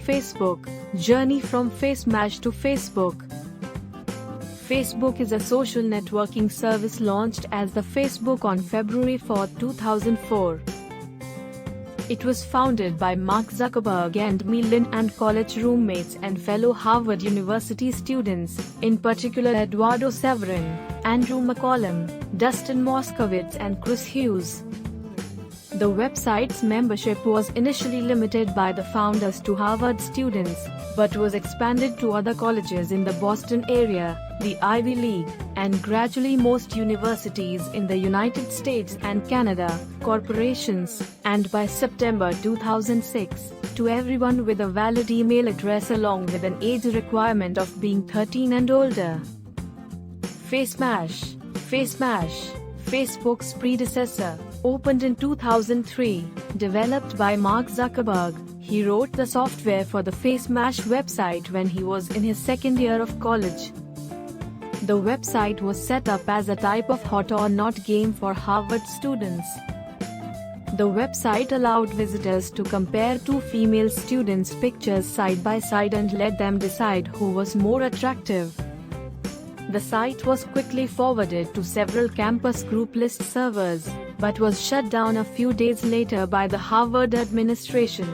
Facebook, Journey from FaceMash to Facebook. Facebook is a social networking service launched as the Facebook on February 4, 2004. It was founded by Mark Zuckerberg and Melinda and college roommates and fellow Harvard University students, in particular Eduardo Severin, Andrew McCollum, Dustin Moskovitz and Chris Hughes. The website's membership was initially limited by the founders to Harvard students, but was expanded to other colleges in the Boston area, the Ivy League, and gradually most universities in the United States and Canada, corporations, and by September 2006, to everyone with a valid email address along with an age requirement of being 13 and older. FaceMash, Facebook's predecessor, opened in 2003, developed by Mark Zuckerberg. He wrote the software for the FaceMash website when he was in his second year of college. The website was set up as a type of hot or not game for Harvard students. The website allowed visitors to compare two female students' pictures side by side and let them decide who was more attractive. The site was quickly forwarded to several campus group list servers, but was shut down a few days later by the Harvard administration.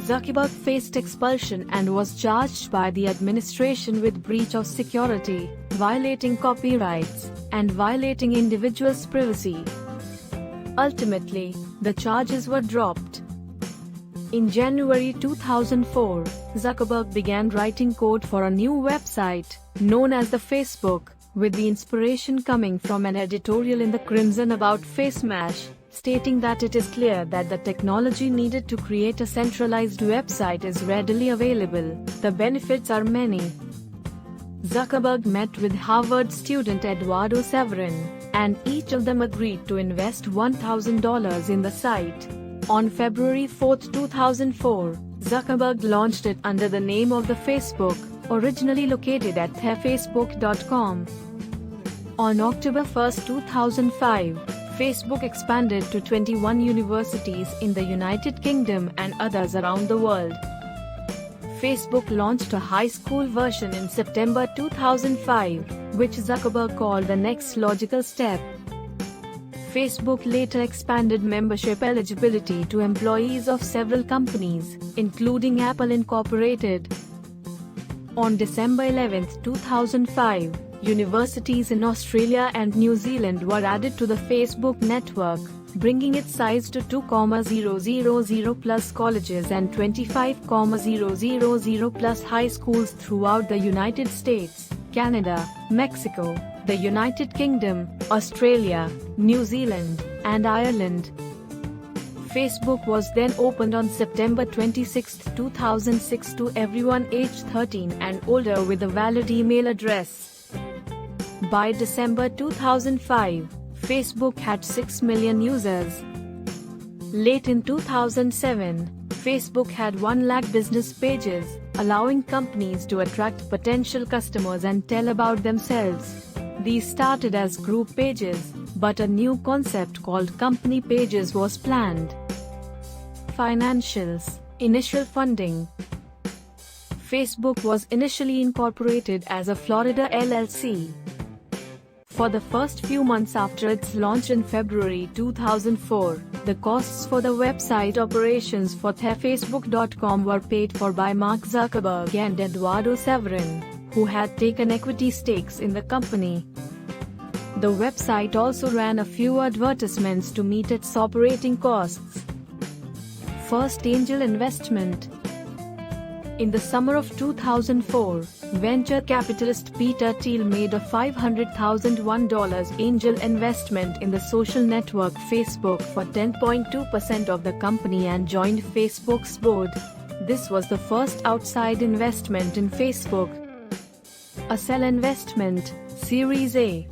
Zuckerberg faced expulsion and was charged by the administration with breach of security, violating copyrights, and violating individuals' privacy. Ultimately, the charges were dropped. In January 2004, Zuckerberg began writing code for a new website, known as the Facebook, with the inspiration coming from an editorial in the Crimson about FaceMash, stating that it is clear that the technology needed to create a centralized website is readily available. The benefits are many. Zuckerberg met with Harvard student Eduardo Severin, and each of them agreed to invest $1,000 in the site. On February 4, 2004, Zuckerberg launched it under the name of the Facebook, originally located at thefacebook.com. On October 1, 2005, Facebook expanded to 21 universities in the United Kingdom and others around the world. Facebook launched a high school version in September 2005, which Zuckerberg called the next logical step. Facebook later expanded membership eligibility to employees of several companies, including Apple Incorporated. On December 11, 2005, universities in Australia and New Zealand were added to the Facebook network, bringing its size to 2,000 plus colleges and 25,000 plus high schools throughout the United States, Canada, Mexico, the United Kingdom, Australia, New Zealand, and Ireland. Facebook was then opened on September 26, 2006 to everyone aged 13 and older with a valid email address. By December 2005, Facebook had 6 million users. Late in 2007, Facebook had 1 lakh business pages, allowing companies to attract potential customers and tell about themselves. These started as group pages, but a new concept called company pages was planned. Financials. Initial funding. Facebook was initially incorporated as a Florida LLC. For the first few months after its launch in February 2004, the costs for the website operations for thefacebook.com were paid for by Mark Zuckerberg and Eduardo Severin, who had taken equity stakes in the company. The website also ran a few advertisements to meet its operating costs. First angel investment. In the summer of 2004, venture capitalist Peter Thiel made a $500,001 angel investment in the social network Facebook for 10.2% of the company and joined Facebook's board. This was the first outside investment in Facebook. Accel Investment, Series A.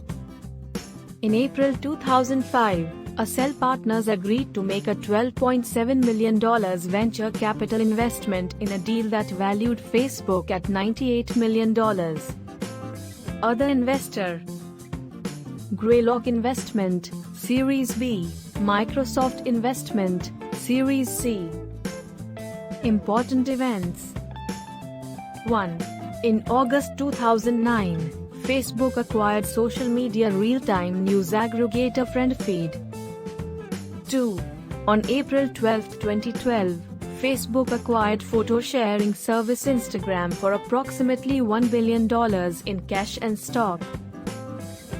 In April 2005, Accel Partners agreed to make a $12.7 million venture capital investment in a deal that valued Facebook at $98 million. Other investor: Greylock Investment, Series B, Microsoft Investment, Series C. Important events. 1. In August 2009, Facebook acquired social media real-time news aggregator FriendFeed. 2. On April 12, 2012, Facebook acquired photo-sharing service Instagram for approximately $1 billion in cash and stock.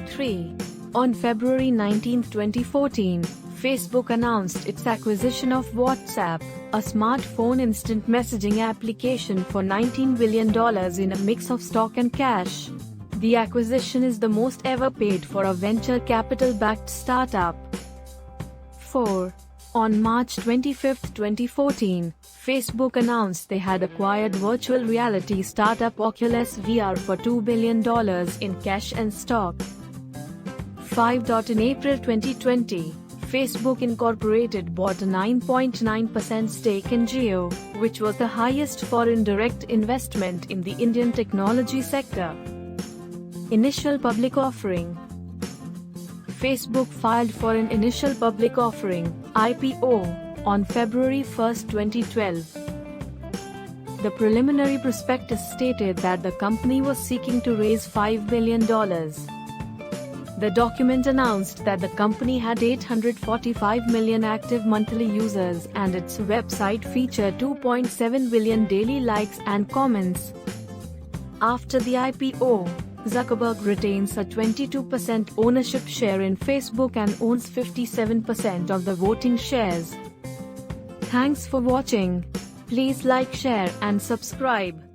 3. On February 19, 2014, Facebook announced its acquisition of WhatsApp, a smartphone instant messaging application for $19 billion in a mix of stock and cash. The acquisition is the most ever paid for a venture capital-backed startup. 4. On March 25, 2014, Facebook announced they had acquired virtual reality startup Oculus VR for $2 billion in cash and stock. 5. In April 2020, Facebook Incorporated bought a 9.9% stake in Jio, which was the highest foreign direct investment in the Indian technology sector. Initial public offering. Facebook filed for an initial public offering, IPO, on February 1, 2012. The preliminary prospectus stated that the company was seeking to raise $5 billion. The document announced that the company had 845 million active monthly users and its website featured 2.7 billion daily likes and comments. After the IPO, Zuckerberg retains a 22% ownership share in Facebook and owns 57% of the voting shares. Thanks for watching. Please like, share and subscribe.